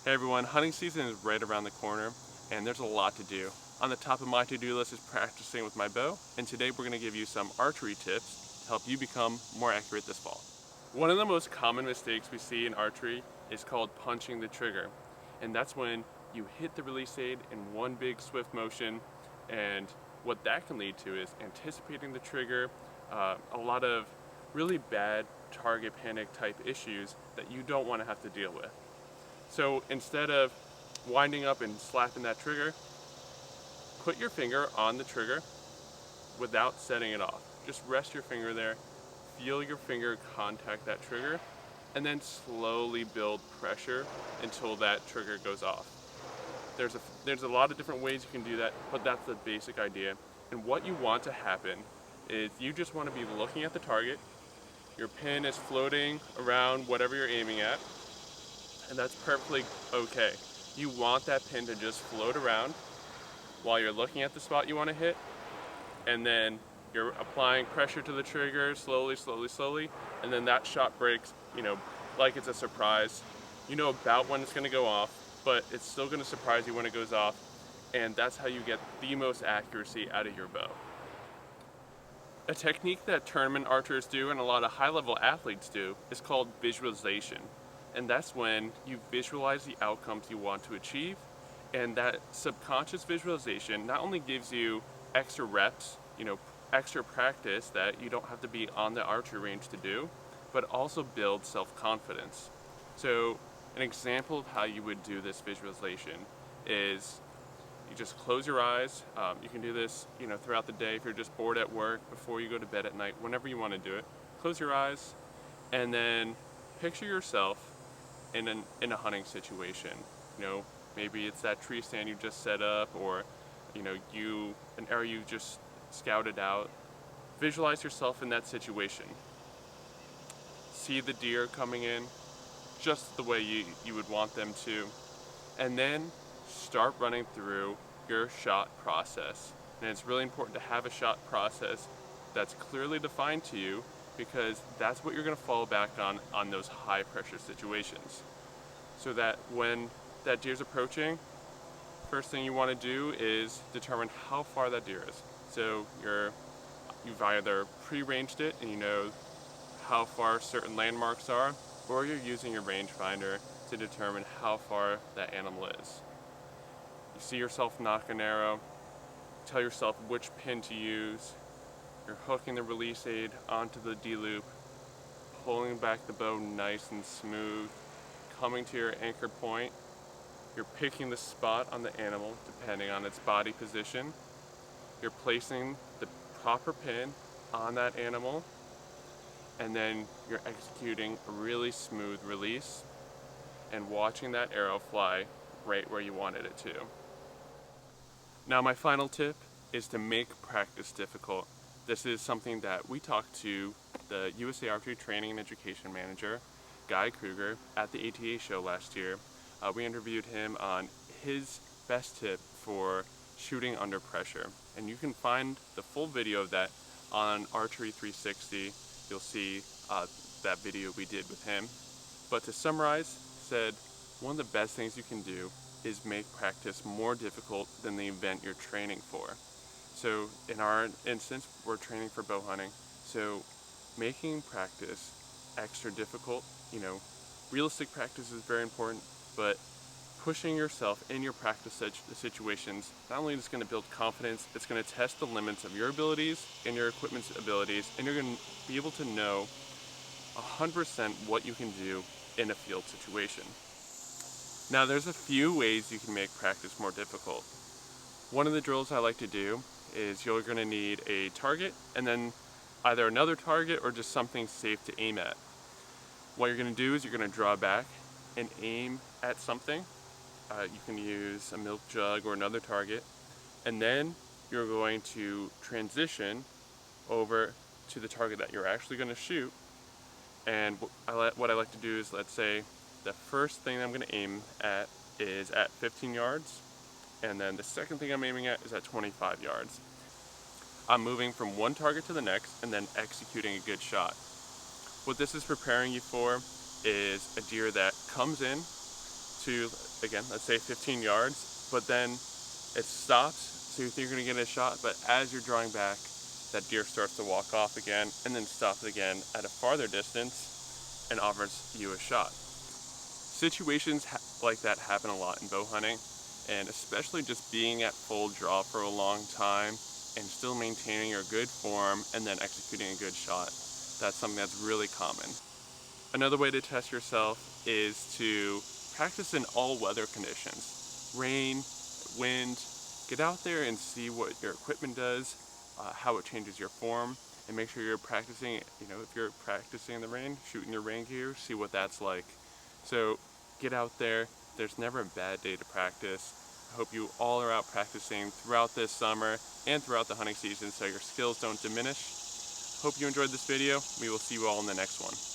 Hey everyone, hunting season is right around the corner and there's a lot to do. On the top of my to-do list is practicing with my bow, and today we're going to give you some archery tips to help you become more accurate this fall. One of the most common mistakes we see in archery is called punching the trigger, and that's when you hit the release aid in one big swift motion, and what that can lead to is anticipating the trigger, a lot of really bad target panic type issues that you don't want to have to deal with. So instead of winding up and slapping that trigger, put your finger on the trigger without setting it off. Just rest your finger there, feel your finger contact that trigger, and then slowly build pressure until that trigger goes off. There's a lot of different ways you can do that, but that's the basic idea. And what you want to happen is you just want to be looking at the target, your pin is floating around whatever you're aiming at, and that's perfectly okay. You want that pin to just float around while you're looking at the spot you want to hit, and then you're applying pressure to the trigger slowly, slowly, slowly, and then that shot breaks, like it's a surprise. You know about when it's going to go off, but it's still going to surprise you when it goes off, and that's how you get the most accuracy out of your bow. A technique that tournament archers do and a lot of high-level athletes do is called visualization. And that's when you visualize the outcomes you want to achieve, and that subconscious visualization not only gives you extra reps, extra practice that you don't have to be on the archery range to do, but also builds self-confidence. So an example of how you would do this visualization is you just close your eyes. You can do this throughout the day if you're just bored at work, before you go to bed at night, whenever you want to do it. Close your eyes and then picture yourself in a hunting situation. Maybe it's that tree stand you just set up, or an area you just scouted out. Visualize yourself in that situation. See the deer coming in just the way you would want them to, and then start running through your shot process. And it's really important to have a shot process that's clearly defined to you, because that's what you're going to fall back on those high pressure situations. So that when that deer's approaching, first thing you want to do is determine how far that deer is. So you've either pre-ranged it and you know how far certain landmarks are, or you're using your rangefinder to determine how far that animal is. You see yourself knock an arrow, tell yourself which pin to use. You're hooking the release aid onto the D-loop, pulling back the bow nice and smooth, coming to your anchor point. You're picking the spot on the animal depending on its body position. You're placing the proper pin on that animal, and then you're executing a really smooth release and watching that arrow fly right where you wanted it to. Now, my final tip is to make practice difficult. This is something that we talked to the USA Archery Training and Education Manager, Guy Kruger, at the ATA show last year. We interviewed him on his best tip for shooting under pressure. And you can find the full video of that on Archery 360. You'll see that video we did with him. But to summarize, said one of the best things you can do is make practice more difficult than the event you're training for. So in our instance, we're training for bow hunting. So making practice extra difficult, realistic practice is very important, but pushing yourself in your practice situations, not only is it going to build confidence, it's going to test the limits of your abilities and your equipment's abilities, and you're going to be able to know 100% what you can do in a field situation. Now, there's a few ways you can make practice more difficult. One of the drills I like to do is you're going to need a target and then either another target or just something safe to aim at. What you're going to do is you're going to draw back and aim at something. You can use a milk jug or another target, and then you're going to transition over to the target that you're actually going to shoot. And what I like to do is, let's say the first thing I'm going to aim at is at 15 yards, and then the second thing I'm aiming at is at 25 yards. I'm moving from one target to the next and then executing a good shot. What this is preparing you for is a deer that comes in to, again, let's say 15 yards, but then it stops, so you think you're gonna get a shot, but as you're drawing back, that deer starts to walk off again and then stops again at a farther distance and offers you a shot. Situations like that happen a lot in bow hunting, and especially just being at full draw for a long time and still maintaining your good form and then executing a good shot. That's something that's really common. Another way to test yourself is to practice in all weather conditions. Rain, wind, get out there and see what your equipment does, how it changes your form, and make sure you're practicing, if you're practicing in the rain, shooting your rain gear, see what that's like. So get out there. There's never a bad day to practice. I hope you all are out practicing throughout this summer and throughout the hunting season so your skills don't diminish. Hope you enjoyed this video. We will see you all in the next one.